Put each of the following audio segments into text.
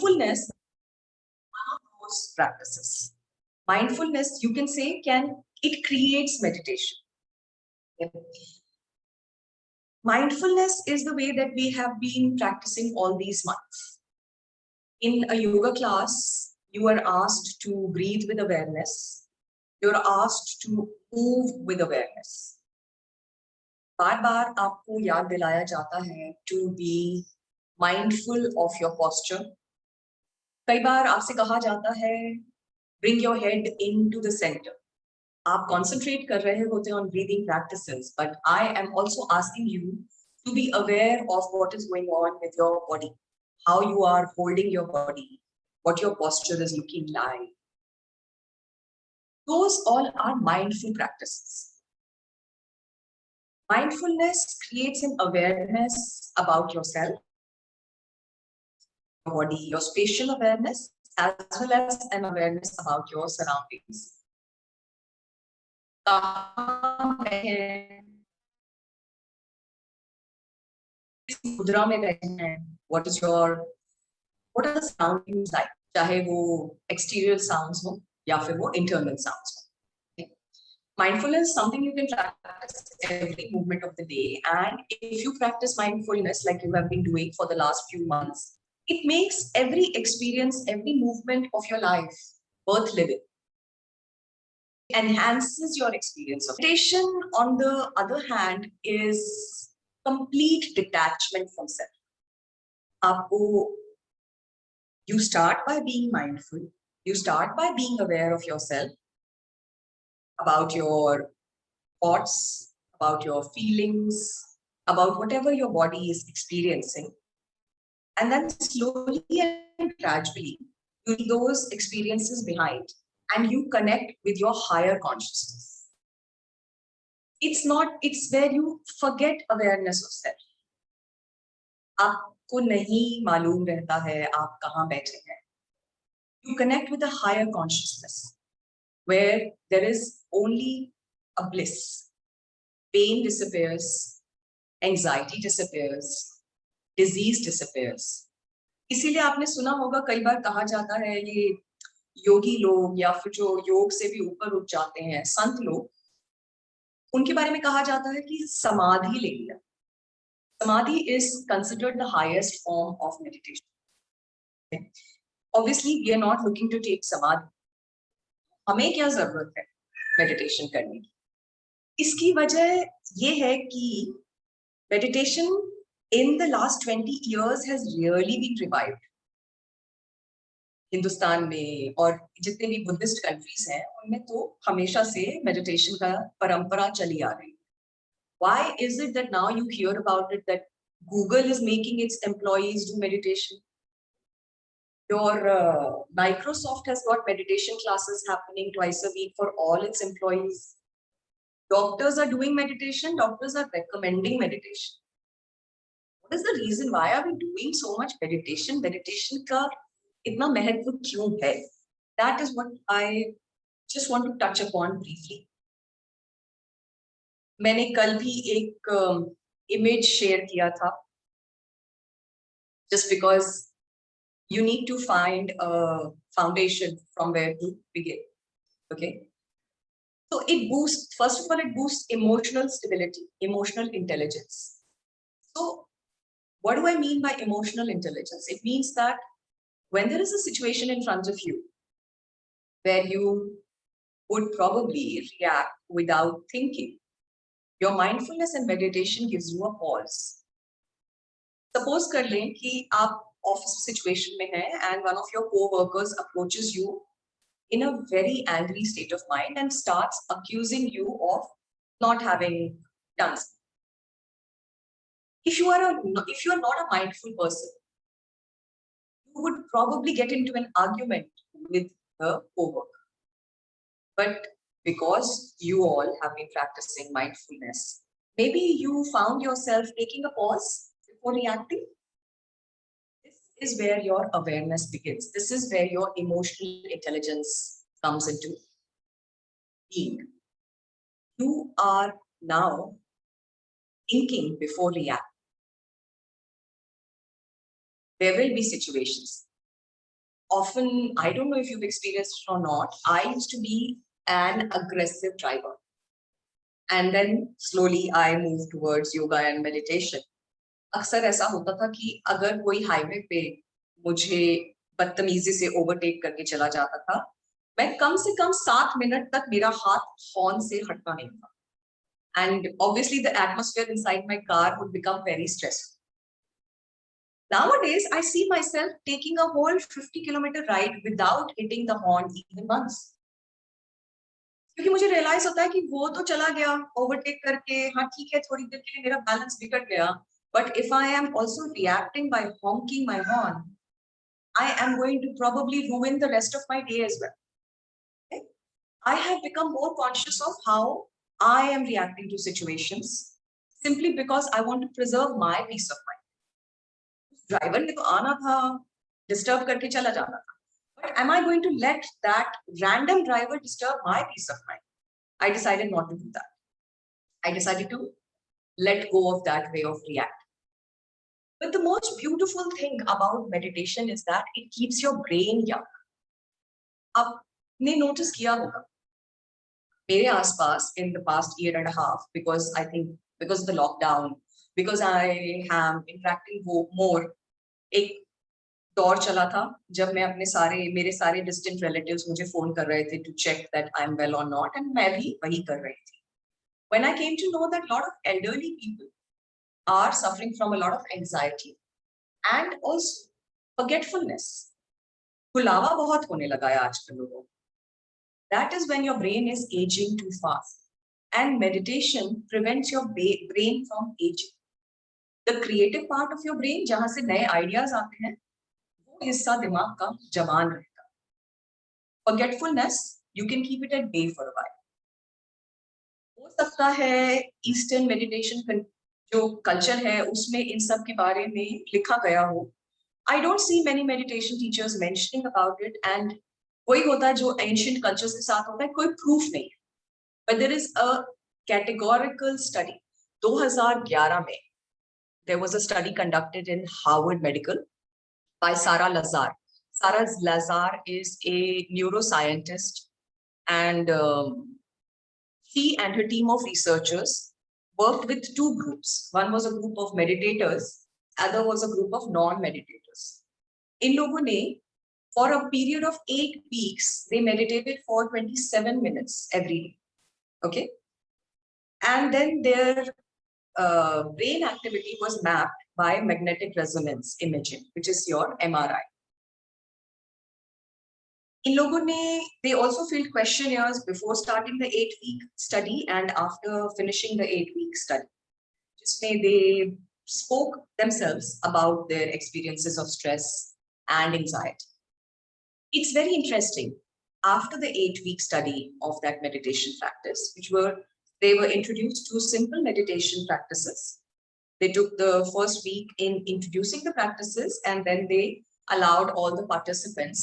Mindfulness, one of those practices. Mindfulness, you can say, it creates meditation. Mindfulness is the way that we have been practicing all these months. In a yoga class, you are asked to breathe with awareness. You're asked to move with awareness. बार बार आपको याद दिलाया जाता है to be mindful of your posture. कई बार आपसे कहा जाता है bring your head into the center. आप concentrate कर रहे होते on breathing practices, but I am also asking you to be aware of what is going on with your body, how you are holding your body, what your posture is looking like. Those all are mindful practices. Mindfulness creates an awareness about yourself, your body, your spatial awareness, as well as an awareness about your surroundings. What are the surroundings like? चाहे वो exterior sounds हो या फिर वो internal sounds हो. Mindfulness is something you can practice every movement of the day, and if you practice mindfulness like you have been doing for the last few months, it makes every experience, every movement of your life worth living. It enhances your experience of meditation. On the other hand, is complete detachment from self. You start by being mindful. You start by being aware of yourself, about your thoughts, about your feelings, about whatever your body is experiencing. And then slowly and gradually, you leave those experiences behind and you connect with your higher consciousness. It's where you forget awareness of self. आपको नहीं मालूम रहता है आप कहाँ बैठे हैं. You connect with a higher consciousness where there is only a bliss. Pain disappears, anxiety disappears, disease disappears. इसीलिए आपने सुना होगा कई बार कहा जाता है ये योगी लोग या फिर जो योग से भी ऊपर उठ जाते हैं संत लोग, उनके बारे में कहा जाता है कि समाधि ले लिया. Samadhi is considered the highest form of meditation. Okay. Obviously, we are not looking to take samadhi. हमें क्या जरूरत है meditation करने की? इसकी वजह ये है कि meditation in the last 20 years has really been revived. Hindustan में और जितने भी बुद्धिस्ट कंट्रीज हैं उनमें तो हमेशा से meditation का परंपरा चली आ रही है. Why is it that now you hear about it that Google is making its employees do meditation? Your Microsoft has got meditation classes happening twice a week for all its employees. Doctors are doing meditation. Doctors are recommending meditation. What is the reason? Why are we doing so much meditation? Meditation का इतना महत्व क्यों है? That is what I just want to touch upon briefly. मैंने कल भी एक image share किया था. Just because you need to find a foundation from where to begin. Okay. So it boosts, first of all, it boosts emotional stability, emotional intelligence. So what do I mean by emotional intelligence? It means that when there is a situation in front of you where you would probably react without thinking, your mindfulness and meditation gives you a pause. Suppose कर लें कि आप office situation में हैं and one of your co-workers approaches you in a very angry state of mind and starts accusing you of not having done something. If you are not a mindful person, you would probably get into an argument with the co-worker. But because you all have been practicing mindfulness, maybe you found yourself taking a pause before reacting. This is where your awareness begins. This is where your emotional intelligence comes into being. You are now thinking before reacting. There will be situations often, I don't know if you've experienced it or not, I used to be an aggressive driver. And then slowly I moved towards yoga and meditation. अक्सर ऐसा होता था कि अगर कोई highway पे मुझे बदतमीजी से ओवरटेक करके चला जाता था, मैं कम से कम 7 मिनट तक मेरा हाथ हॉर्न से हटता नहीं था. And obviously the atmosphere inside my car would become very stressful. Nowadays, I see myself taking a whole 50-kilometer ride without hitting the horn even once. क्योंकि मुझे रियलाइज होता है कि वो तो चला गया ओवरटेक करके, हाँ ठीक है थोड़ी देर के लिए मेरा बैलेंस बिगड़ गया, but if I am also reacting by honking my horn, I am going to probably ruin the rest of my day as well. Okay? I have become more conscious of how I am reacting to situations simply because I want to preserve my peace of mind. Driver ने तो आना था, disturb करके चला जाना था, but am I going to let that random driver disturb my peace of mind? I decided not to do that. I decided to let go of that way of reacting. But the most beautiful thing about meditation is that it keeps your brain young. आपने notice किया होगा मेरे आसपास in the past year and a half, because I think because of the lockdown, because I am interacting more, एक दौर चला था जब मैं मेरे सारे डिस्टेंट रिलेटिव्स मुझे फोन कर रहे थे to check that I am well or not, and मैं भी वही कर रही थी. When I came to know that lot of elderly people are suffering from a lot of anxiety and also forgetfulness, भुलावा बहुत होने लगा है आजकल लोगों. That is when your brain is ageing too fast, and meditation prevents your brain from ageing. The creative part of your brain, जहां से नए आइडियाज आते हैं, हिस्सा दिमाग का जवान रहेगा. Forgetfulness you can keep it at bay for a while. हो सकता है ईस्टर्न मेडिटेशन जो कल्चर है उसमें इन सब के बारे में लिखा गया हो. I don't see many meditation teachers mentioning about it, and वही होता है जो एंशिएंट कल्चर्स के साथ होता है, कोई प्रूफ नहीं है. But there is a categorical study. 2011 में there was a study conducted in Harvard Medical by Sarah Lazar. Sarah Lazar is a neuroscientist, and she and her team of researchers worked with two groups. One was a group of meditators, other was a group of non-meditators. In logon ne, for a period of 8 weeks, they meditated for 27 minutes every day. Okay? And then their brain activity was mapped by magnetic resonance imaging, which is your MRI. In logon ne, they also filled questionnaires before starting the 8-week study and after finishing the 8-week study. Jisme they spoke themselves about their experiences of stress and anxiety. It's very interesting. After the 8-week study of that meditation practice, they were introduced to simple meditation practices. They took the first week in introducing the practices, and then they allowed all the participants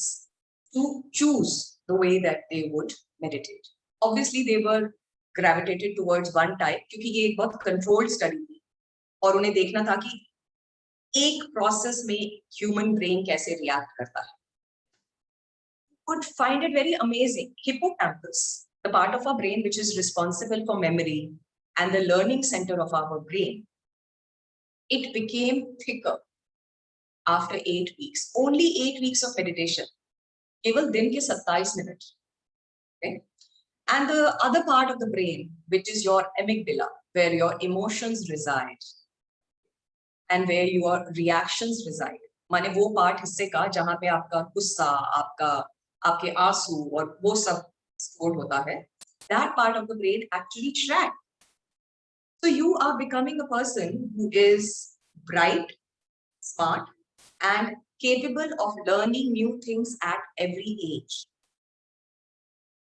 to choose the way that they would meditate. Obviously, they were gravitated towards one type क्योंकि ये एक बहुत controlled study थी और उन्हें देखना था कि एक process में human brain कैसे react करता है. Would find it very amazing. Hippocampus, the part of our brain which is responsible for memory and the learning center of our brain, it became thicker after 8 weeks. Only 8 weeks of meditation. केवल दिन के 27 minute. Okay? And the other part of the brain, which is your amygdala, where your emotions reside and where your reactions reside. माने वो part हिस्से का जहां पे आपका गुस्सा, आपके आंसू और वो सब stored होता है, that part of the brain actually shrank. So you are becoming a person who is bright, smart, and capable of learning new things at every age.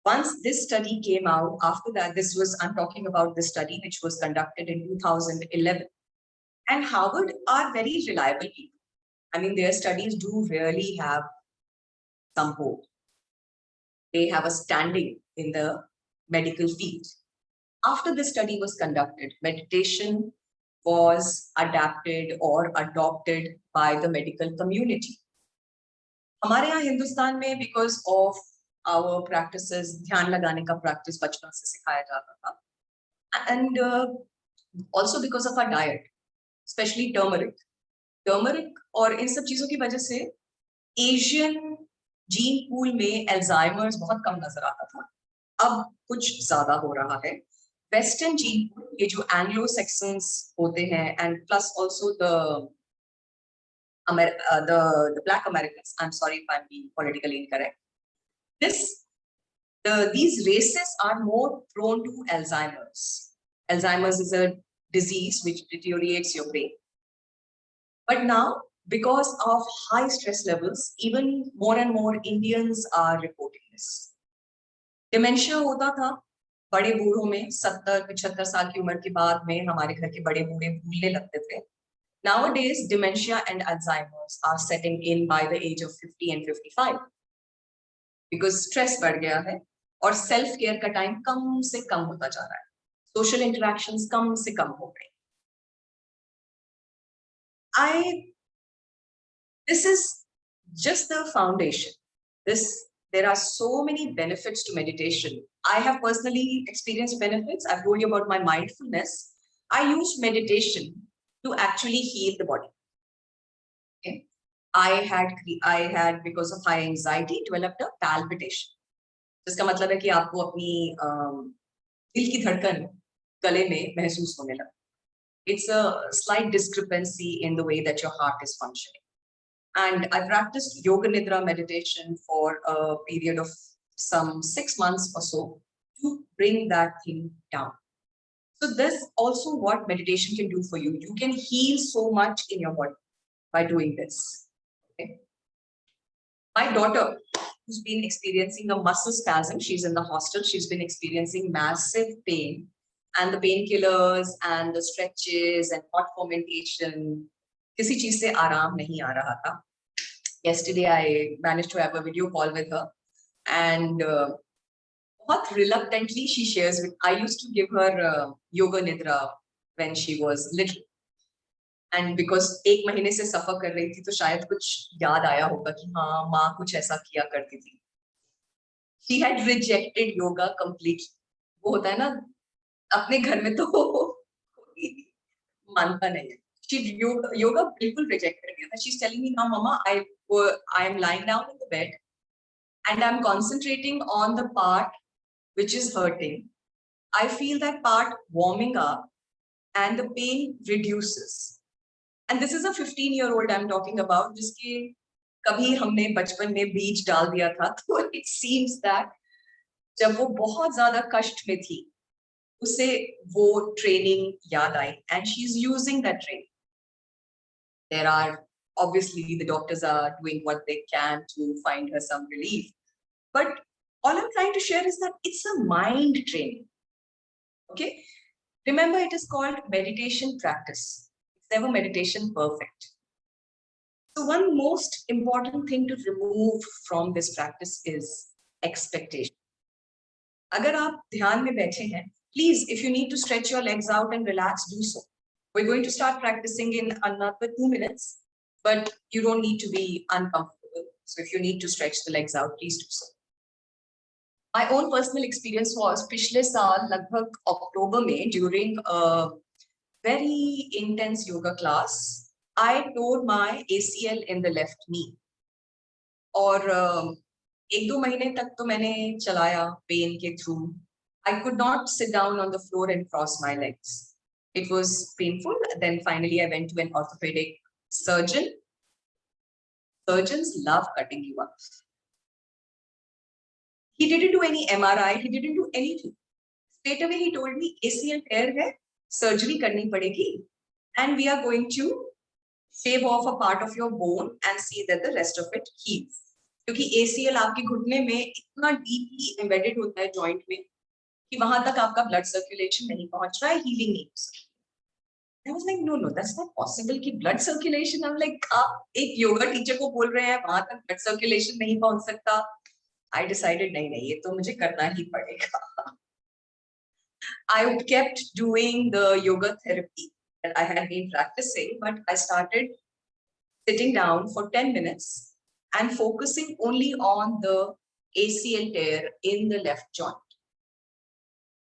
Once this study came out, after that, I'm talking about this study which was conducted in 2011. And Harvard are very reliable people. I mean, their studies do really have some hope. They have a standing in the medical field. After this study was conducted, meditation was adapted or adopted by the medical community. हमारे यहाँ हिंदुस्तान में because of our practices, ध्यान लगाने का practice बचपन से सिखाया जाता था, and also because of are diet, specially turmeric और इन सब चीजों की वजह से एशियन जीन पूल में एल्जाइमर्स बहुत कम नजर आता था, अब कुछ ज्यादा हो रहा है। वेस्टर्न जीन पूल, ये जो एंग्लो सेक्सन्स होते हैं, and plus also the Black Americans. I'm sorry if I'm being politically incorrect. These races are more prone to Alzheimer's. Alzheimer's is a disease which deteriorates your brain. But now, because of high stress levels, even more and more Indians are reporting this. Dementia होता था बड़े बूढ़ों में, 70-75 साल की उम्र के बाद में हमारे घर के बड़े बूढ़े भूलने लगते थे. Nowadays, dementia and Alzheimer's are setting in by the age of 50 and 55 because stress बढ़ गया है और self care का time कम से कम होता जा रहा है, social interactions कम से कम हो गए. This is just the foundation. There are so many benefits to meditation. I have personally experienced benefits. I've told you about my mindfulness. I use meditation to actually heal the body. Okay. I had because of high anxiety developed a palpitation. जिसका मतलब है कि आपको अपनी दिल की धड़कन गले में महसूस होने लगा. It's a slight discrepancy in the way that your heart is functioning. And I practiced yoga nidra meditation for a period of some 6 months or so to bring that thing down. So this also what meditation can do for you. You can heal so much in your body by doing this. Okay. My daughter, who's been experiencing a muscle spasm, she's in the hospital, she's been experiencing massive pain, and the painkillers and the stretches and hot fomentation, किसी चीज से आराम नहीं आ रहा था. Yesterday I managed to have a video call with her, and बहुत reluctantly she shares with. I used to give her yoga nidra when she was little, and because एक महीने से सफर कर रही थी तो शायद कुछ याद आया होगा कि हाँ माँ कुछ ऐसा किया करती थी. She had rejected yoga completely. वो होता है ना, अपने घर में तो कोई मानता नहीं है. She yoga बिल्कुल reject कर दिया था. She's telling me now, Mama, I am lying down in the bed and I'm concentrating on the part which is hurting. I feel that part warming up and the pain reduces. And this is a 15-year-old I'm talking about, जिसके कभी हमने बचपन में बीज डाल दिया था. तो it seems that जब वो बहुत ज्यादा कष्ट में थी, उसे वो ट्रेनिंग याद आई, and she's using that training. There are obviously the doctors are doing what they can to find her some relief, but all I'm trying to share is that it's a mind training. Okay, remember it is called meditation practice. It's never meditation perfect. So one most important thing to remove from this practice is expectation. अगर आप ध्यान में बैठे हैं, please, if you need to stretch your legs out and relax, do so. We're going to start practicing in another 2 minutes, but you don't need to be uncomfortable. So if you need to stretch the legs out, please do so. My own personal experience was पिछले साल लगभग अक्टूबर में during a very intense yoga class, I tore my ACL in the left knee. और 1-2 महीने तक तो मैंने चलाया पेन के through. I could not sit down on the floor and cross my legs. It was painful. Then finally I went to an orthopedic surgeon. Surgeons love cutting you up. He didn't do any MRI. He didn't do anything. Straight away he told me ACL tear hai, surgery karni padegi, and we are going to shave off a part of your bone and see that the rest of it heals. क्योंकि ACL आपके घुटने में इतना deeply embedded होता है joint में कि वहां तक आपका ब्लड सर्कुलेशन नहीं पहुंच रहा है, हीलिंग नहीं हो सकती. I was like, no, that's not possible कि blood circulation. I'm like, आप एक योगा टीचर को बोल रहे हैं वहां तक ब्लड सर्कुलेशन नहीं पहुंच सकता. I decided नहीं, ये तो मुझे करना ही पड़ेगा. I kept doing the yoga therapy that I had been practicing, but I started sitting down for 10 minutes and focusing only on the ACL tear in the left joint.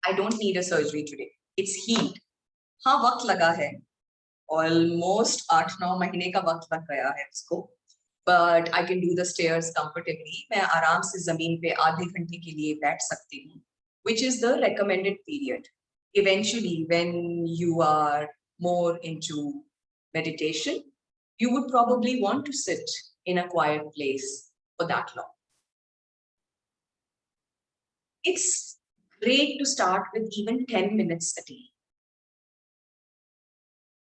I don't need a surgery today. It's healed. हाँ वक्त लगा है, almost 8-9 महीने का वक्त लग गया है उसको, but I can do the stairs comfortably. मैं आराम से जमीन पे आधे घंटे के लिए बैठ सकती हूँ, which is the recommended period. Eventually, when you are more into meditation, you would probably want to sit in a quiet place for that long. It's great to start with even 10 minutes a day.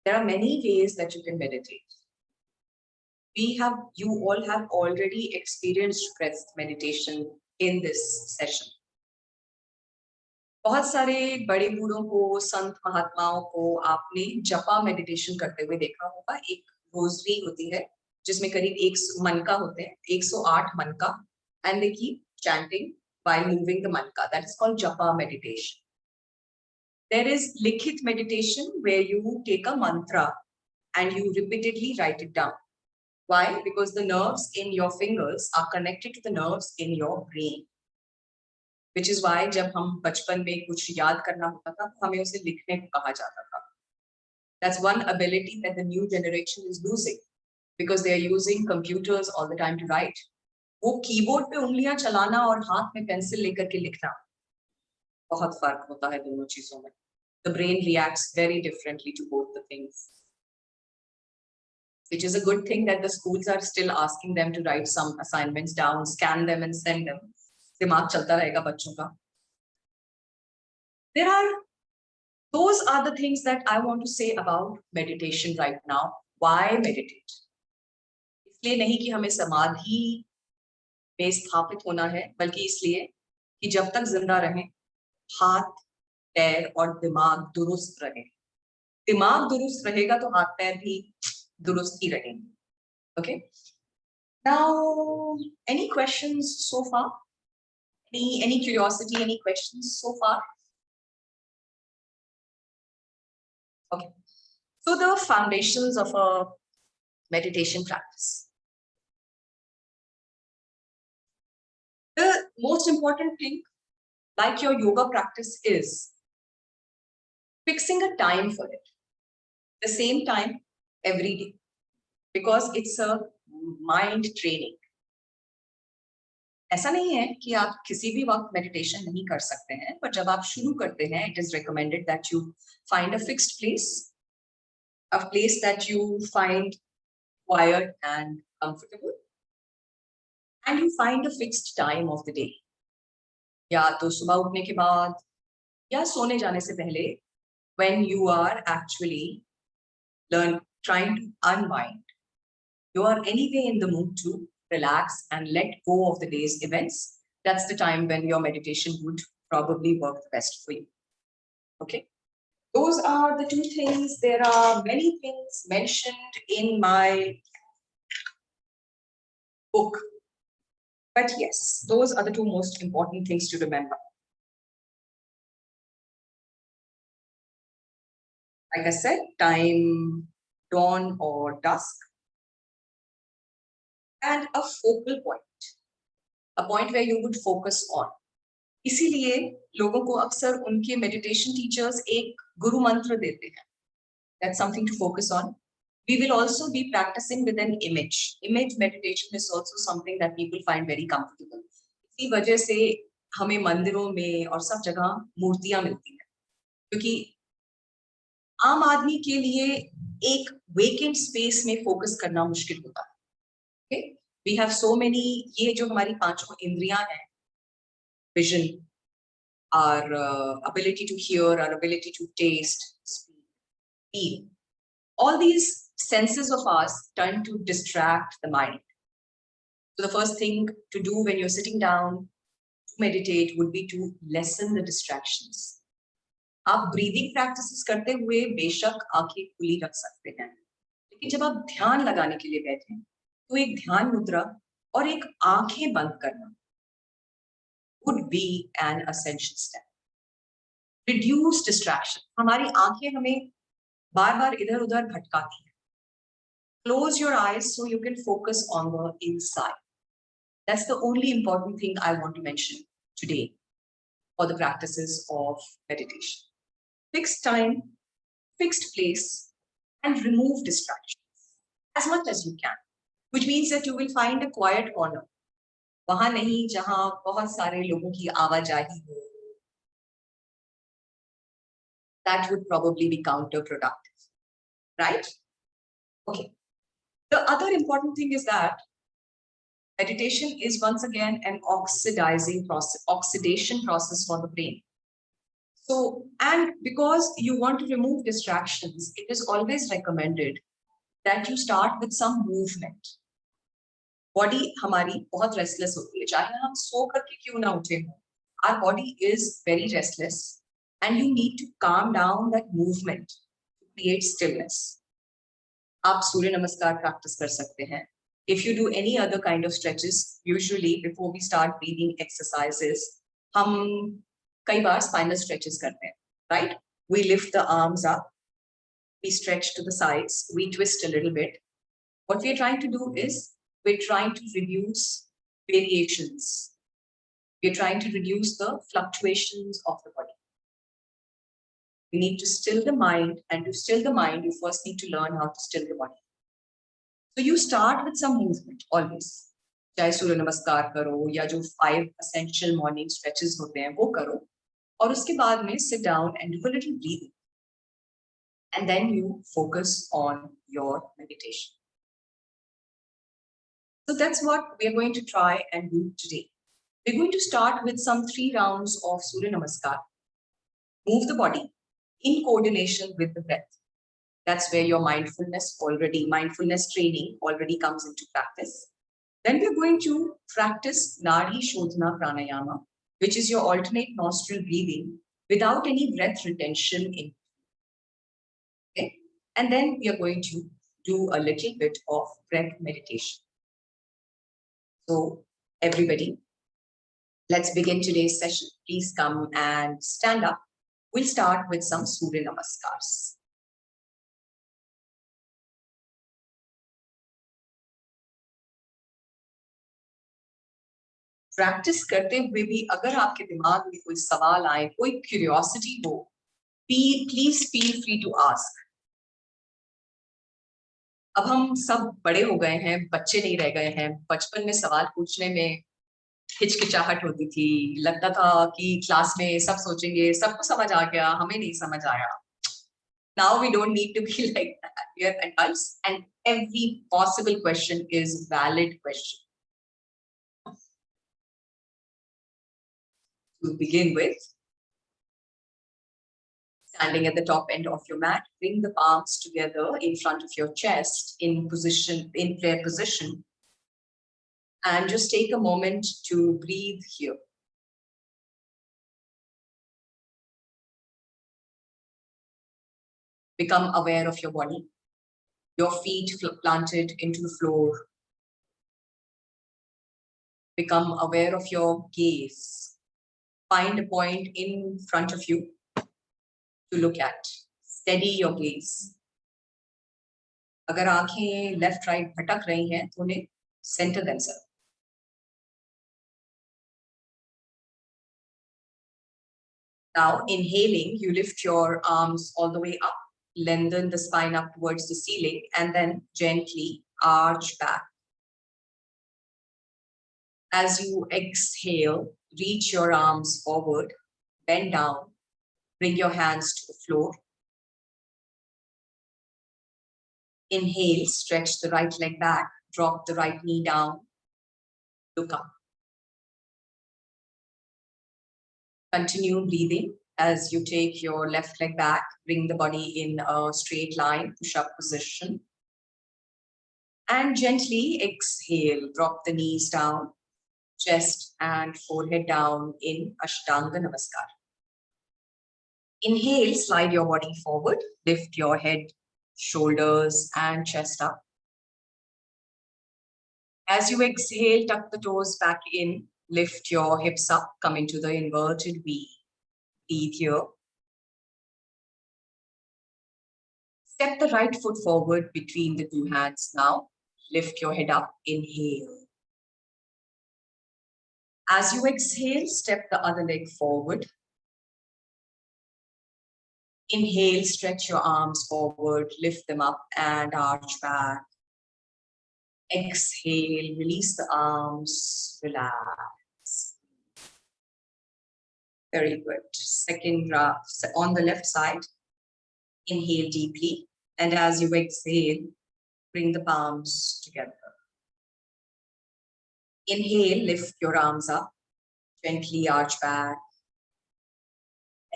There are many ways that you can meditate. You all have already experienced breath meditation in this session. बहुत सारे बड़े बूढ़ों को, संत महात्माओं को आपने जपा meditation करते हुए देखा होगा. एक रोजरी होती है जिसमें करीब 100 मनका होते हैं, 108 मनका, and they keep chanting while moving the manka. That is called japa meditation. There is likhit meditation where you take a mantra and you repeatedly write it down. Why? Because the nerves in your fingers are connected to the nerves in your brain. Which is why जब हम बचपन में कुछ याद करना होता था तो हमें उसे लिखने को कहा जाता था. That's one ability that the new generation is losing because they are using computers all the time to write. वो कीबोर्ड पे उंगलियां चलाना और हाथ में पेंसिल लेकर के लिखना, बहुत फर्क होता है दोनों चीजों में. The brain reacts very differently to both the things. Which is a good thing that the schools are still asking them to write some assignments down, scan them and send them. दिमाग चलता रहेगा बच्चों का. Those are the things that I want to say about meditation right now. Why meditate? इसलिए नहीं कि हमें समाधि में स्थापित होना है, बल्कि इसलिए कि जब तक जिंदा रहें, हाथ, पैर और दिमाग दुरुस्त रहे. दिमाग दुरुस्त रहेगा तो हाथ पैर भी दुरुस्त ही रहेंगे. Okay? Now, any questions so far? Any curiosity, any questions so far? Okay. So the foundations of a meditation practice. The most important thing, like your yoga practice, is fixing a time for it. The same time every day. Because it's a mind training. ऐसा नहीं है कि आप किसी भी वक्त meditation नहीं कर सकते हैं, पर जब आप शुरू करते हैं, it is recommended that you find a fixed place, a place that you find quiet and comfortable, and you find a fixed time of the day. या तो सुबह उठने के बाद या सोने जाने से पहले, when you are actually trying to unwind. You are anyway in the mood to relax and let go of the day's events. That's the time when your meditation would probably work the best for you. Okay. Those are the two things. There are many things mentioned in my book. But yes, those are the two most important things to remember. Like I said, time, dawn or dusk. And a focal point, a point where you would focus on. इसीलिए लोगों को अक्सर उनके meditation teachers एक गुरु मंत्र देते हैं. That's something to focus on. We will also be practicing with an image. Image meditation is also something that people find very comfortable. इसी वजह से हमें मंदिरों में और सब जगह मूर्तियां मिलती हैं, क्योंकि आम आदमी के लिए एक vacant space में focus करना मुश्किल होता है. Okay? We have so many, ये जो हमारी पांचों इंद्रियां हैं, vision, our ability to hear, our ability to taste, speak, feel, all these senses of ours tend to distract the mind. So the first thing to do when you're sitting down to meditate would be to lessen the distractions. आप breathing practices करते हुए बेशक आंखें खुली रख सकते हैं, लेकिन जब आप ध्यान लगाने के लिए बैठे तो एक ध्यान मुद्रा और एक आंखें बंद करना would be an essential step. Reduce distraction. हमारी आंखें हमें बार-बार इधर-उधर भटकाती हैं. Close your eyes so you can focus on the inside. That's the only important thing I want to mention today for the practices of meditation. Fixed time, fixed place, and remove distractions as much as you can, which means that you will find a quiet corner. वहां नहीं जहां बहुत सारे लोगों की आवाजाही हो. That would probably be counterproductive, right? Okay. The other important thing is that meditation is once again an oxidation process for the brain. So, and because you want to remove distractions, it is always recommended that you start with some movement. Body हमारी बहुत restless होती है, चाहे हम सो करके क्यों ना उठे हो. Our body is very restless, and you need to calm down that movement to create stillness. आप सूर्य नमस्कार practice कर सकते हैं. If you do any other kind of stretches, usually before we start breathing exercises, हम कई बार spinal stretches करते हैं, right? We lift the arms up, we stretch to the sides, we twist a little bit. What we are trying to do is we're trying to reduce variations. We're trying to reduce the fluctuations of the body. We need to still the mind, and to still the mind, you first need to learn how to still the body. So you start with some movement always. चाहे सूर्य नमस्कार करो या जो 5 essential morning stretches होते हैं वो करो, और उसके बाद में sit down and do a little breathing. And then you focus on your meditation. So that's what we're going to try and do today. We're going to start with some 3 rounds of Surya Namaskar. Move the body in coordination with the breath. That's where your mindfulness training already comes into practice. Then we're going to practice Nadi Shodhana Pranayama, which is your alternate nostril breathing without any breath retention in. Okay? And then we are going to do a little bit of breath meditation. So everybody, let's begin today's session. Please come and stand up. We'll start with some Surya Namaskars. Practice करते हुए भी अगर आपके दिमाग में कोई सवाल आए, कोई क्यूरियोसिटी हो, please feel free to ask. अब हम सब बड़े हो गए हैं, बच्चे नहीं रह गए हैं. बचपन में सवाल पूछने में हिचकिचाहट होती थी, लगता था कि क्लास में सब सोचेंगे सबको समझ आ गया, हमें नहीं समझ आया. Now we don't need to be like that. We are adults, and every possible question is valid question. To begin with, standing at the top end of your mat, bring the palms together in front of your chest in prayer position, and just take a moment to breathe here. Become aware of your body, your feet planted into the floor. Become aware of your gaze. Find a point in front of you to look at. Steady your gaze. अगर आंखें left right भटक रही हैं तो उन्हें center themselves. Now inhaling, you lift your arms all the way up, lengthen the spine up towards the ceiling, and then gently arch back. As you exhale, reach your arms forward, bend down, bring your hands to the floor. Inhale, stretch the right leg back, drop the right knee down, look up. Continue breathing as you take your left leg back, bring the body in a straight line, push-up position. And gently exhale, drop the knees down, chest and forehead down in Ashtanga Namaskar. Inhale, slide your body forward, lift your head, shoulders and chest up. As you exhale, tuck the toes back in, lift your hips up, come into the inverted V. Breathe here. Step the right foot forward between the two hands now. Lift your head up, inhale. As you exhale, step the other leg forward. Inhale, stretch your arms forward, lift them up and arch back. Exhale, release the arms, relax. Very good. Second round on the left side. Inhale deeply, and as you exhale, bring the palms together. Inhale, lift your arms up, gently arch back.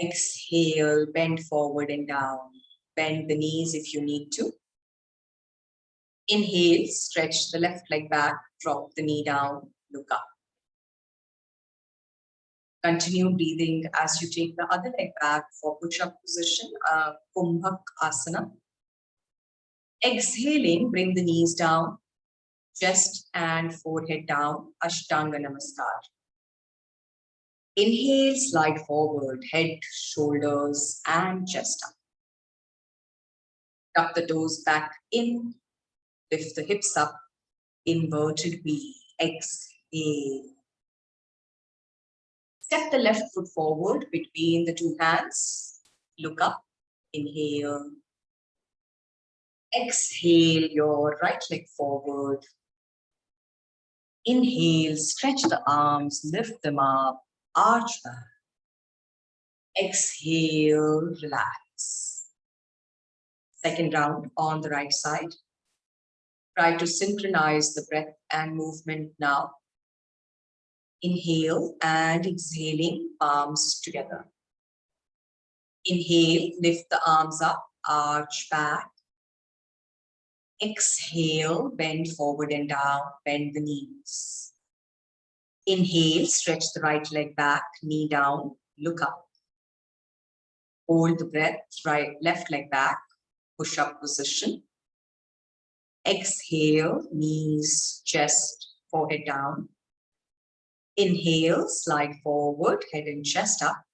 Exhale, bend forward and down. Bend the knees if you need to. Inhale, stretch the left leg back, drop the knee down, look up. Continue breathing as you take the other leg back for push-up position, Kumbhakasana. Exhaling, bring the knees down, chest and forehead down, Ashtanga Namaskar. Inhale, slide forward, head, shoulders, and chest up. Tuck the toes back in, lift the hips up, inverted V. Exhale. Step the left foot forward between the two hands. Look up, inhale. Exhale your right leg forward. Inhale, stretch the arms, lift them up, arch back. Exhale, relax. Second round on the right side. Try to synchronize the breath and movement now. Inhale and exhaling, palms together. Inhale, lift the arms up, arch back. Exhale, bend forward and down, bend the knees. Inhale, stretch the right leg back, knee down, look up. Hold the breath, left leg back, push up position. Exhale, knees, chest, forehead down. Inhale, slide forward, head and chest up.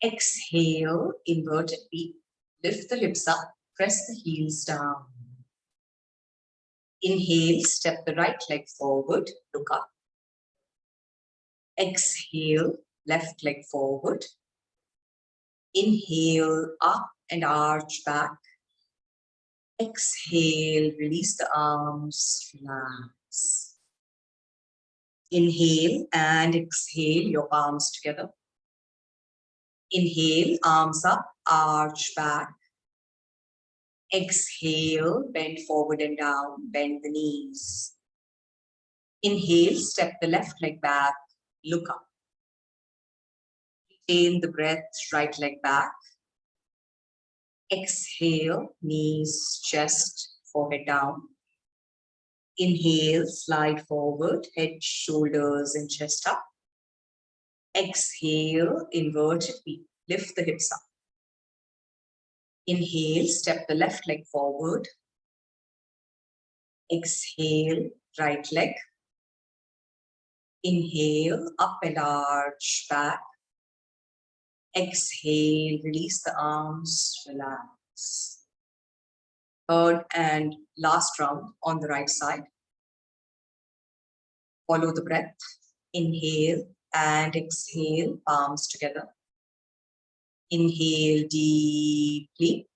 Exhale, inverted V. Lift the hips up, press the heels down. Inhale, step the right leg forward, look up. Exhale, left leg forward. Inhale, up and arch back. Exhale, release the arms, relax. Inhale and exhale, your palms together. Inhale, arms up, arch back. Exhale, bend forward and down, bend the knees. Inhale, step the left leg back, look up. Retain the breath, right leg back. Exhale, knees, chest, forehead down. Inhale, slide forward, head, shoulders, and chest up. Exhale, inverted V. Lift the hips up. Inhale, step the left leg forward. Exhale, right leg. Inhale, up and arch back. Exhale, release the arms, relax. Third and last round on the right side. Follow the breath. Inhale and exhale, palms together. Inhale deeply.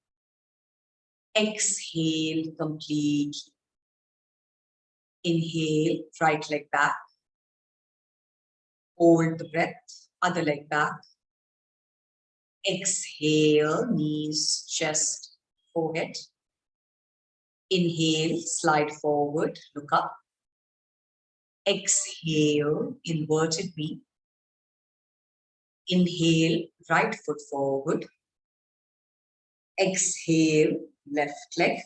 Exhale completely. Inhale, right leg back. Hold the breath, other leg back. Exhale, knees, chest, forehead. Inhale, slide forward, look up. Exhale, inverted V. Inhale, right foot forward. Exhale, left leg.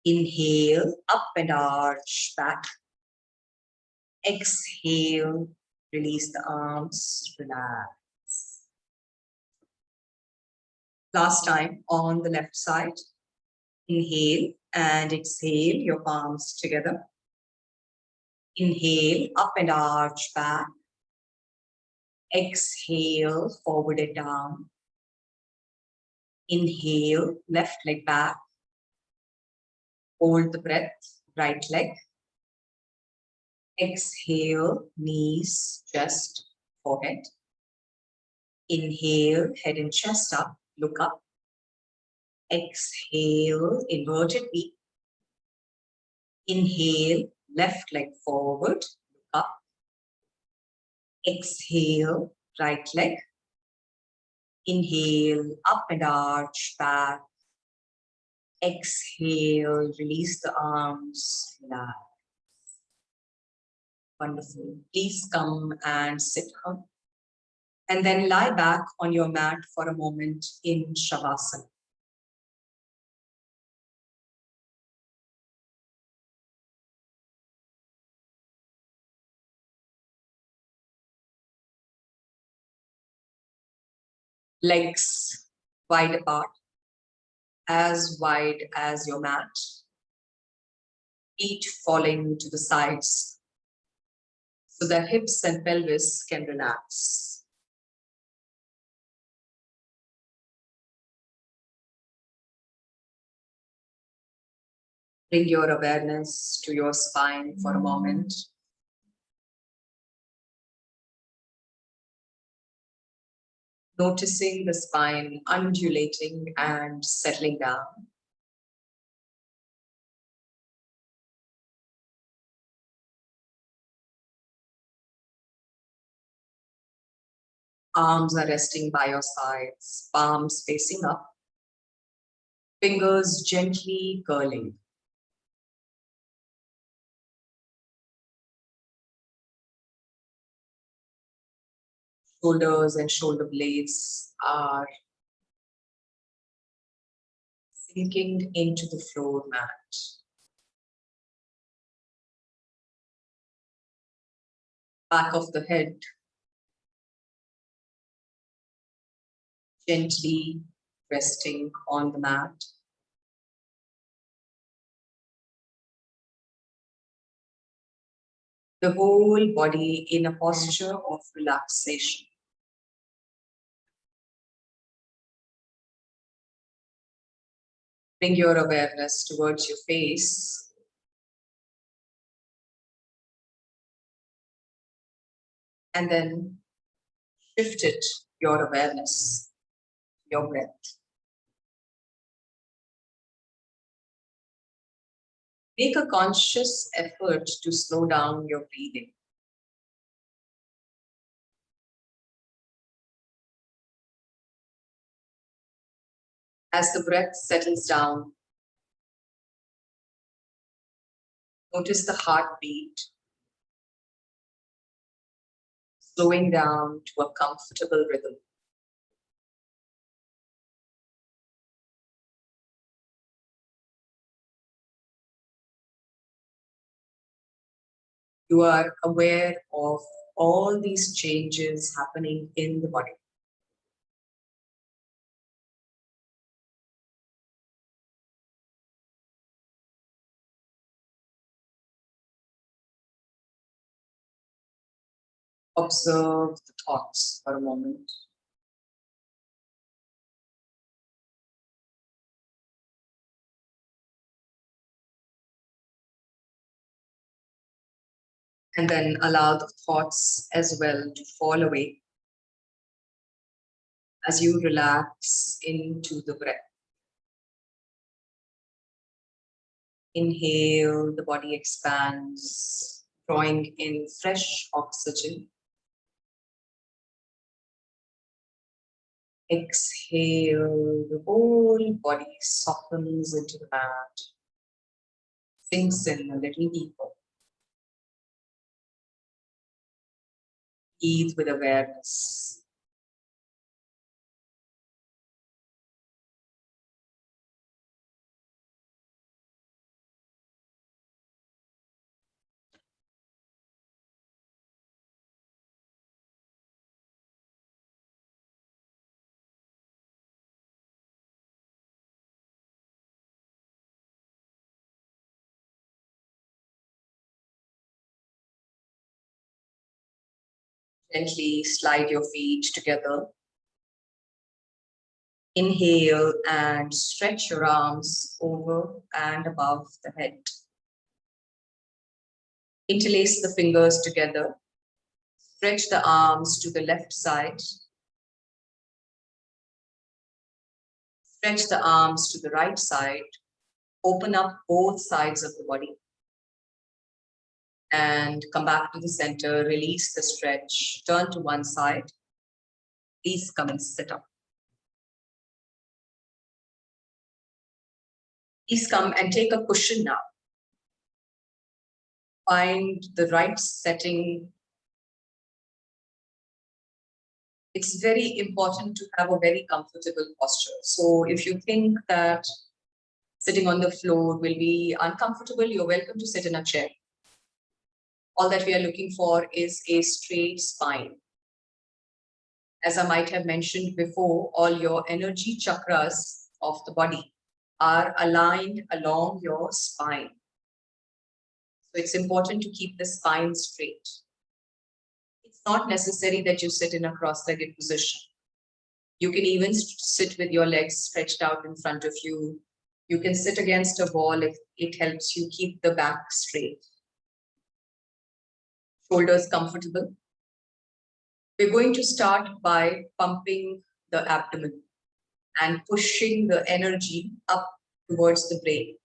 Inhale, up and arch back. Exhale, release the arms, relax. Last time on the left side. Inhale and exhale, your palms together. Inhale, up and arch back. Exhale, forward and down. Inhale, left leg back. Hold the breath, right leg. Exhale, knees, chest, forehead. Inhale, head and chest up, look up. Exhale, inverted V. Inhale, left leg forward, look up. Exhale, right leg. Inhale, up and arch, back. Exhale, release the arms, relax. Wonderful. Please come and sit down. And then lie back on your mat for a moment in Shavasana. Legs wide apart, as wide as your mat. Feet falling to the sides so the hips and pelvis can relax. Bring your awareness to your spine for a moment. Noticing the spine undulating and settling down. Arms are resting by your sides, palms facing up, fingers gently curling. Shoulders and shoulder blades are sinking into the floor mat. Back of the head gently resting on the mat. The whole body in a posture of relaxation. Bring your awareness towards your face. And then shift it, your awareness, your breath. Make a conscious effort to slow down your breathing. As the breath settles down, notice the heartbeat slowing down to a comfortable rhythm. You are aware of all these changes happening in the body. Observe the thoughts for a moment. And then allow the thoughts as well to fall away as you relax into the breath. Inhale, the body expands, drawing in fresh oxygen. Exhale, the whole body softens into the mat, sinks in a little deeper. Breathe with awareness. Gently slide your feet together. Inhale and stretch your arms over and above the head. Interlace the fingers together. Stretch the arms to the left side. Stretch the arms to the right side. Open up both sides of the body. And come back to the center. Release the stretch. Turn to one side. Please come and sit up. Please come and take a cushion now. Find the right setting. It's very important to have a very comfortable posture. So if you think that sitting on the floor will be uncomfortable, you're welcome to sit in a chair. All that we are looking for is a straight spine. As I might have mentioned before, all your energy chakras of the body are aligned along your spine. So it's important to keep the spine straight. It's not necessary that you sit in a cross-legged position. You can even sit with your legs stretched out in front of you. You can sit against a wall if it helps you keep the back straight. Shoulders comfortable. We're going to start by pumping the abdomen and pushing the energy up towards the brain.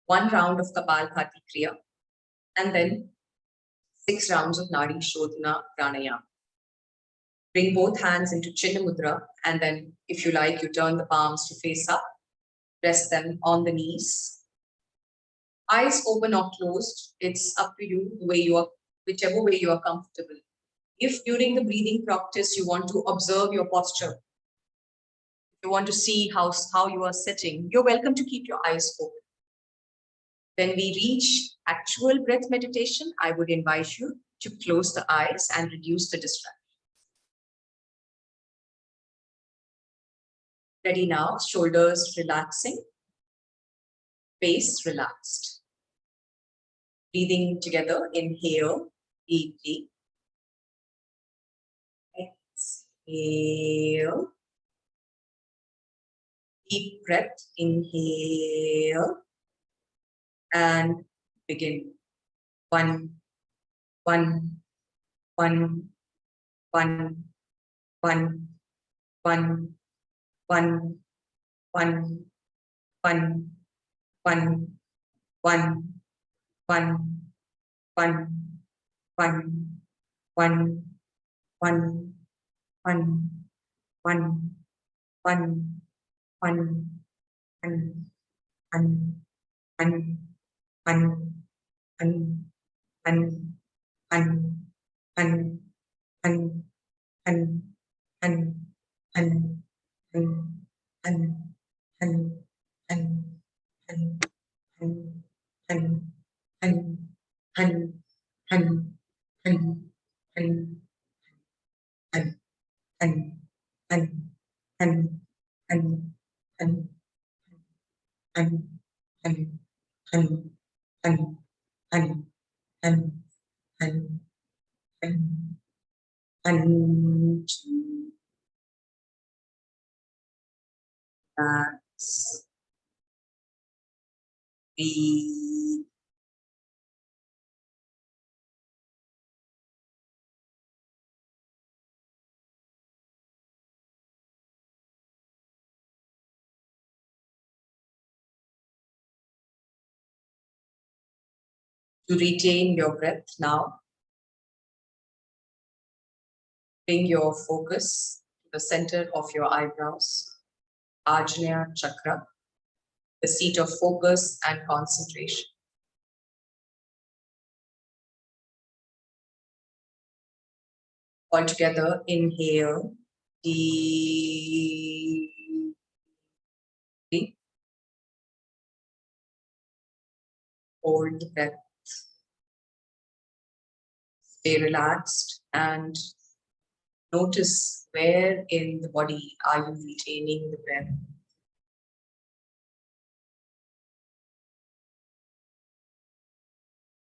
1 round of Kapalbhati Kriya, and then 6 rounds of Nadi Shodhana Pranayama. Bring both hands into Chinna Mudra, and then, if you like, you turn the palms to face up. Rest them on the knees. Eyes open or closed, it's up to you, the way you are, whichever way you are comfortable. If during the breathing practice you want to observe your posture, you want to see how you are sitting, you're welcome to keep your eyes open. When we reach actual breath meditation, I would invite you to close the eyes and reduce the distraction. Ready now, shoulders relaxing, face relaxed. Breathing together, inhale deeply. Exhale. Deep breath, inhale. And begin. 1, 1, 1, 1, 1, 1, 1, 1, 1, 1, 1, 1, 1, 1, 1, 1, 1, 1, 1, 1, and relax, breathe. To retain your breath now, bring your focus to the center of your eyebrows, Ajna Chakra, the seat of focus and concentration. All together, inhale deeply. Hold the breath. Stay relaxed and notice where in the body are you retaining the breath.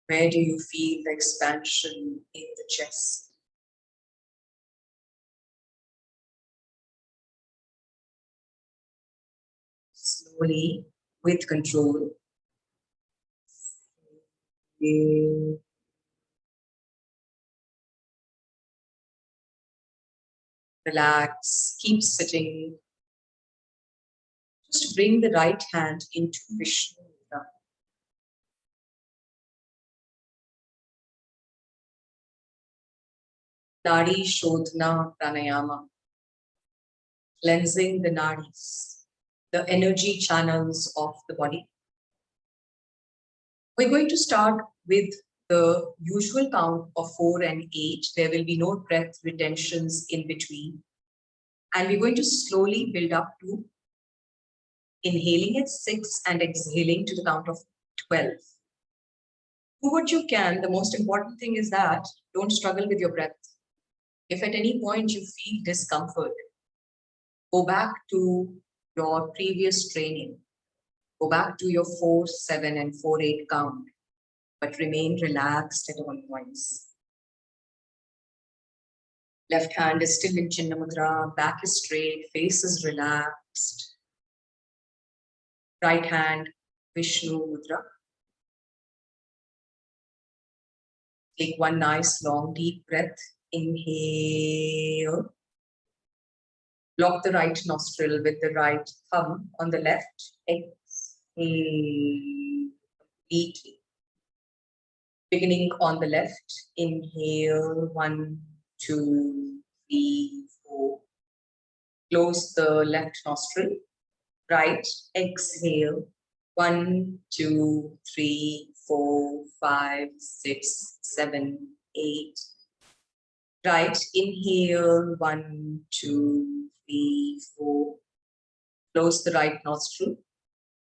Where do you feel the expansion in the chest? slowly, with control. Relax, keep sitting. Just bring the right hand into Vishnu Mudra. Nadi Shodhana Pranayama. Cleansing the nadis, the energy channels of the body. We're going to start with the usual count of 4 and 8. There will be no breath retentions in between. And we're going to slowly build up to inhaling at 6 and exhaling to the count of 12. Do what you can. The most important thing is that don't struggle with your breath. If at any point you feel discomfort, go back to your previous training. Go back to your 4, 7 and 4, 8 count, but remain relaxed at all points. Left hand is still in Chinna Mudra, back is straight, face is relaxed. Right hand, Vishnu Mudra. Take one nice long deep breath. Inhale. Block the right nostril with the right thumb on the left. Exhale completely. Beginning on the left. Inhale. 1, 2, 3, 4. Close the left nostril. Right. Exhale. 1, 2, 3, 4, 5, 6, 7, 8. Right. Inhale. 1, 2, 3, 4. Close the right nostril.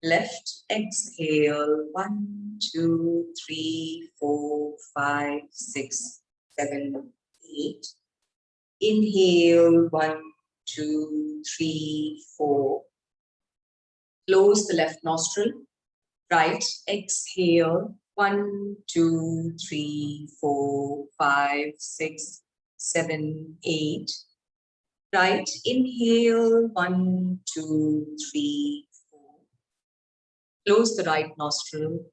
Left. Exhale. 1, 2, 3, 4, 5, 6, 7, 8. Inhale. 1, 2, 3, 4. Close the left nostril. Right. Exhale. 1, 2, 3, 4, 5, 6, 7, 8. Right. Inhale. 1, 2, 3, 4. Close the right nostril.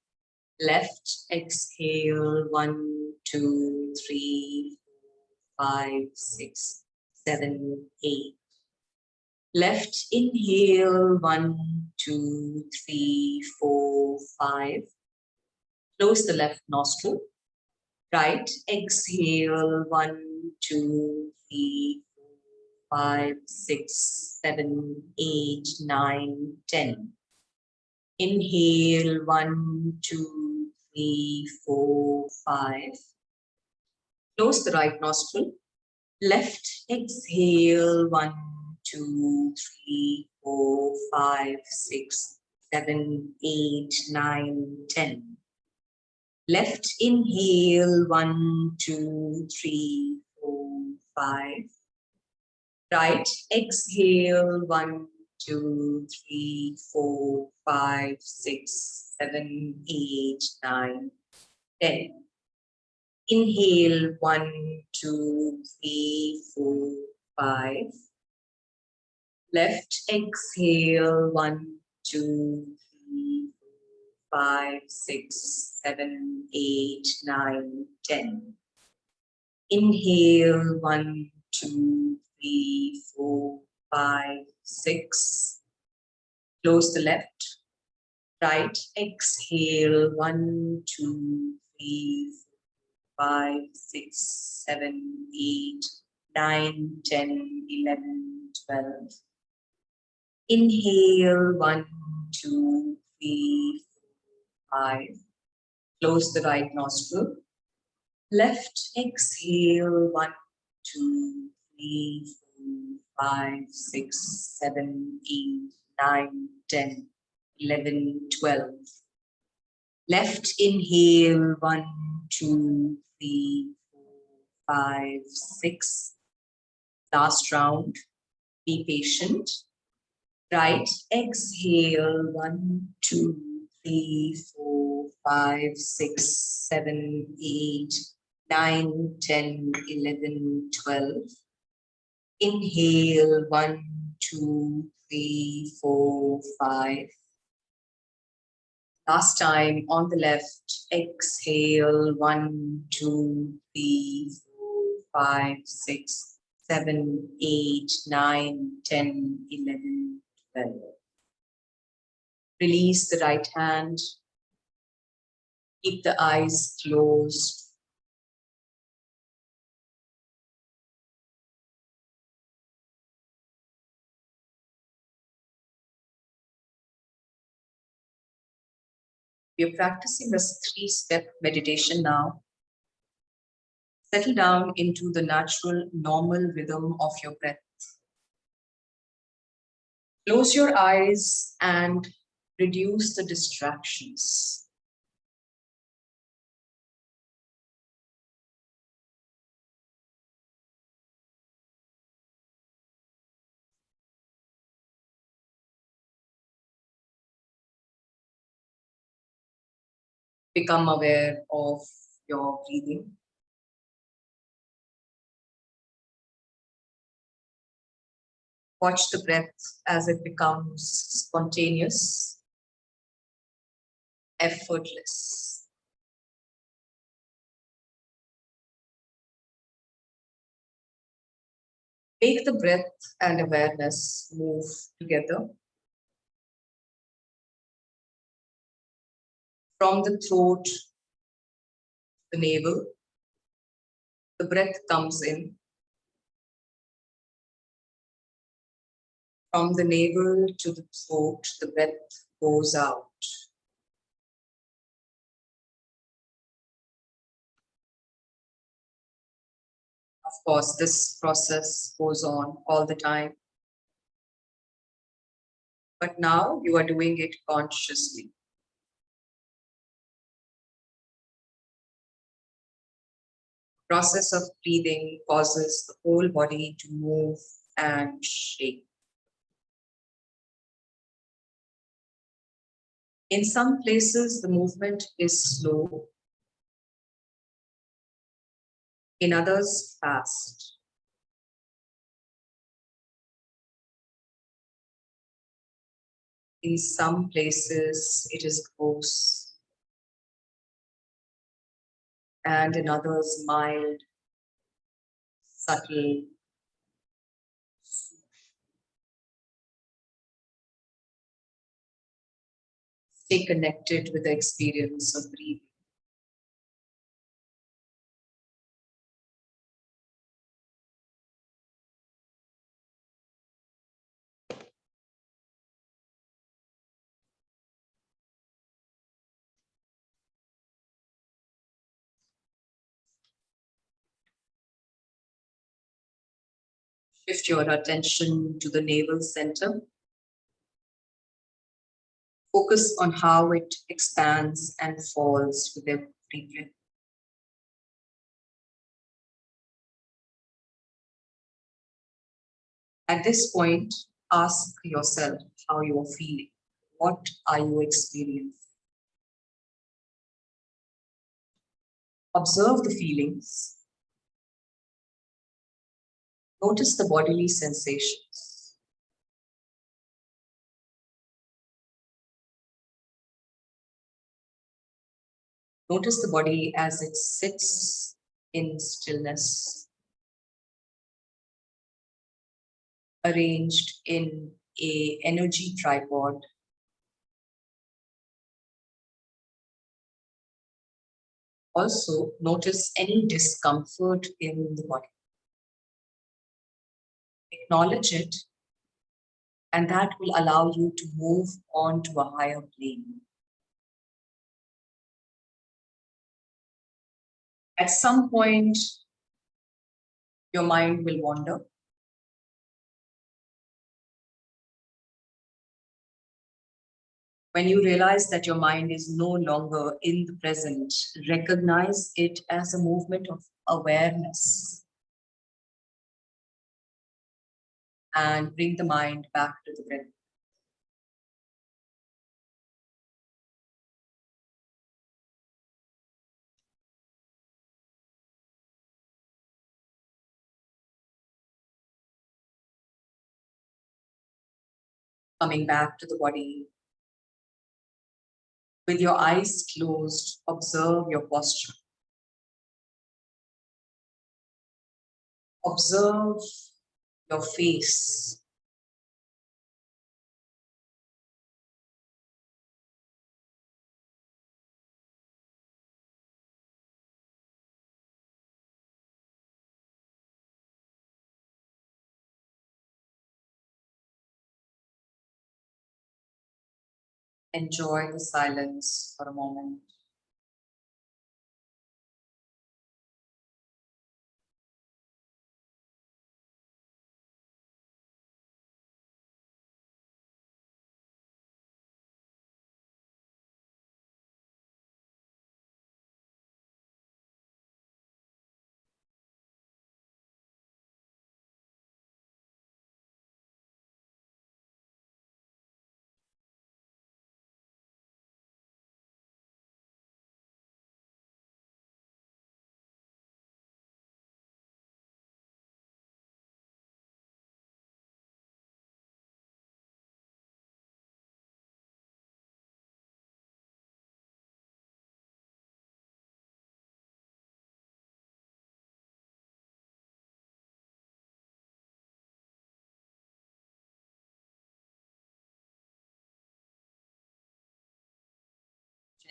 Left. Exhale. 1, 2, 3, 4, 5, 6, 7, 8. Left. Inhale. 1, 2, 3, 4, 5. Close the left nostril. Right. Exhale. 1, 2, 3, 4, 5, 6, 7, 8, 9, 10. Inhale. 1, 2, 3, 4, 5. Close the right nostril. Left. Exhale. 1, 2, 3, 4, 5, 6, 7, 8, 9, 10. Left. Inhale. 1, 2, 3, 4, 5. Right. Exhale. 1, 2, 3, 4, 5, 6, 7, 8, 9, 10. Inhale. 1, 2, 3, 4, 5. Left. Exhale. 1, 2, 3, 4, 5, 6, 7, 8, 9, 10. Inhale. 1, 2, 3, 4, 5, 6. Close the left. Right. Exhale. 1, 2, 3, 4, 5, 6, 7, 8, 9, 10, 11, 12. Inhale. 1, 2, 3, 4, 5. Close the right nostril. Left. Exhale. 1, 2, 3, 4, 5, 6, 7, 8, 9, 10, 11, 12. Left. Inhale. 1, 2, 3, 4, 5, 6. Last round. Be patient. Right. Exhale. 1, 2, 3, 4, 5, 6, 7, 8, 9, 10, 11, 12. Inhale. 1, 2, 3, 4, 5. Last time on the left, exhale, 1, 2, 3, 4, 5, 6, 7, 8, 9, 10, 11, 12. Release the right hand. Keep the eyes closed. We are practicing this 3-step meditation now. Settle down into the natural, normal rhythm of your breath. Close your eyes and reduce the distractions. Become aware of your breathing. Watch the breath as it becomes spontaneous, effortless. Make the breath and awareness move together. From the throat, the navel, the breath comes in. From the navel to the throat, the breath goes out. Of course, this process goes on all the time. But now you are doing it consciously. Process of breathing causes the whole body to move and shake. In some places, the movement is slow. In others, fast. In some places, it is close. And in others, mild, subtle. Stay connected with the experience of breathing. Shift your attention to the navel center. Focus on how it expands and falls with every breath. At this point, ask yourself how you are feeling. What are you experiencing? Observe the feelings. Notice the bodily sensations. Notice the body as it sits in stillness, arranged in an energy tripod. Also, notice any discomfort in the body. Acknowledge it, and that will allow you to move on to a higher plane. At some point, your mind will wander. When you realize that your mind is no longer in the present, recognize it as a movement of awareness and bring the mind back to the breath. Coming back to the body. With your eyes closed, observe your posture. Observe your face. Enjoy the silence for a moment.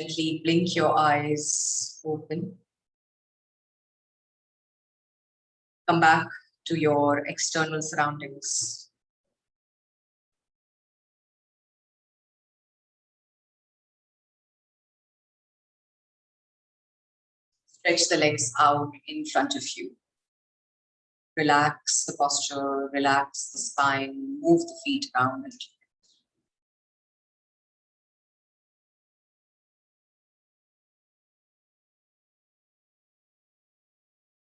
Gently blink your eyes open. Come back to your external surroundings. Stretch the legs out in front of you. Relax the posture, relax the spine, move the feet around.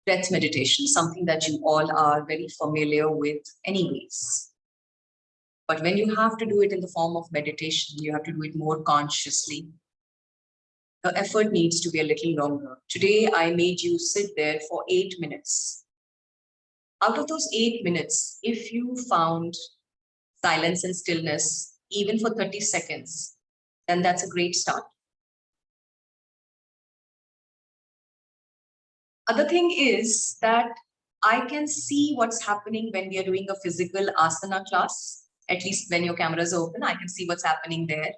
Breath meditation, something that you all are very familiar with anyways. But when you have to do it in the form of meditation, you have to do it more consciously. The effort needs to be a little longer. Today, I made you sit there for 8 minutes. Out of those 8 minutes, if you found silence and stillness, even for 30 seconds, then that's a great start. Other thing is that I can see what's happening when we are doing a physical asana class. At least when your cameras are open, I can see what's happening there.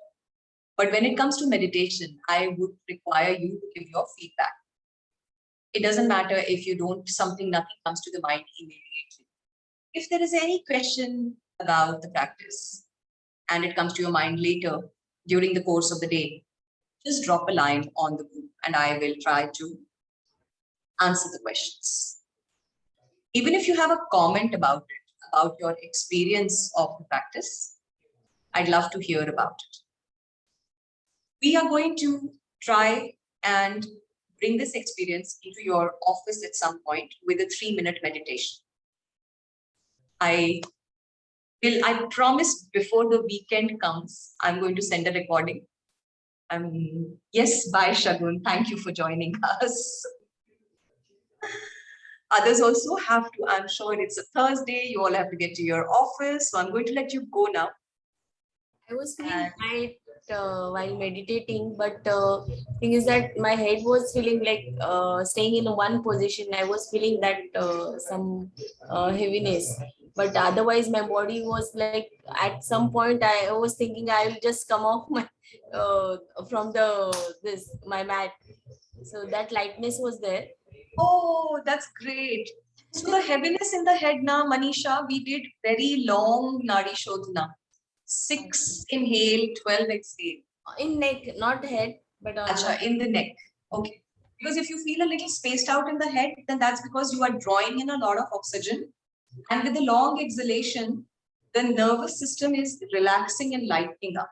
But when it comes to meditation, I would require you to give your feedback. It doesn't matter if you don't, nothing comes to the mind immediately. If there is any question about the practice and it comes to your mind later during the course of the day, just drop a line on the group and I will try to answer the questions. Even if you have a comment about it, about your experience of the practice, I'd love to hear about it. We are going to try and bring this experience into your office at some point with a 3-minute meditation. I promise before the weekend comes, I'm going to send a recording. Yes, bye Shagun. Thank you for joining us. Others also have to, I'm sure it's a Thursday, you all have to get to your office. So I'm going to let you go now. I was feeling tight while meditating, but thing is that my head was feeling like staying in one position. I was feeling that some heaviness, but otherwise my body was like at some point I was thinking I will just come off my from my mat. So that lightness was there. Oh, that's great. So the heaviness in the head now, Manisha, we did very long Nadi Shodhana. 6 inhale, 12 exhale. In neck, not head, but on in the neck. Okay. Because if you feel a little spaced out in the head, then that's because you are drawing in a lot of oxygen. And with the long exhalation, the nervous system is relaxing and lightening up.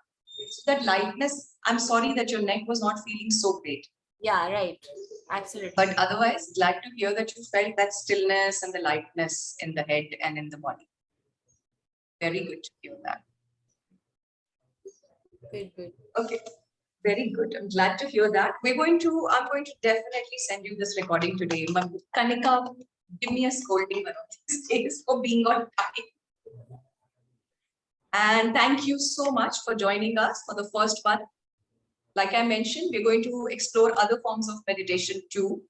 So that lightness, I'm sorry that your neck was not feeling so great. Yeah, right. Absolutely. But otherwise, glad to hear that you felt that stillness and the lightness in the head and in the body. Very good to hear that. Good. Okay. Very good. I'm glad to hear that. I'm going to definitely send you this recording today. Kanika, give me a scolding one of these days for being on time. And thank you so much for joining us for the first one. Like I mentioned, we're going to explore other forms of meditation too.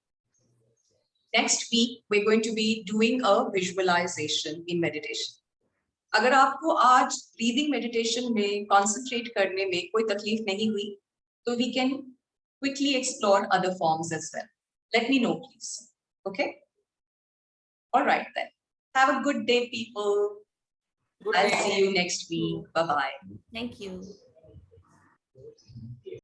Next week, we're going to be doing a visualization in meditation. अगर आपको आज breathing meditation में concentrate करने में कोई तकलीफ नहीं हुई, तो we can quickly explore other forms as well. Let me know, please. Okay? All right then. Have a good day, people. Good I'll day. see you next week. Bye-bye. Thank you.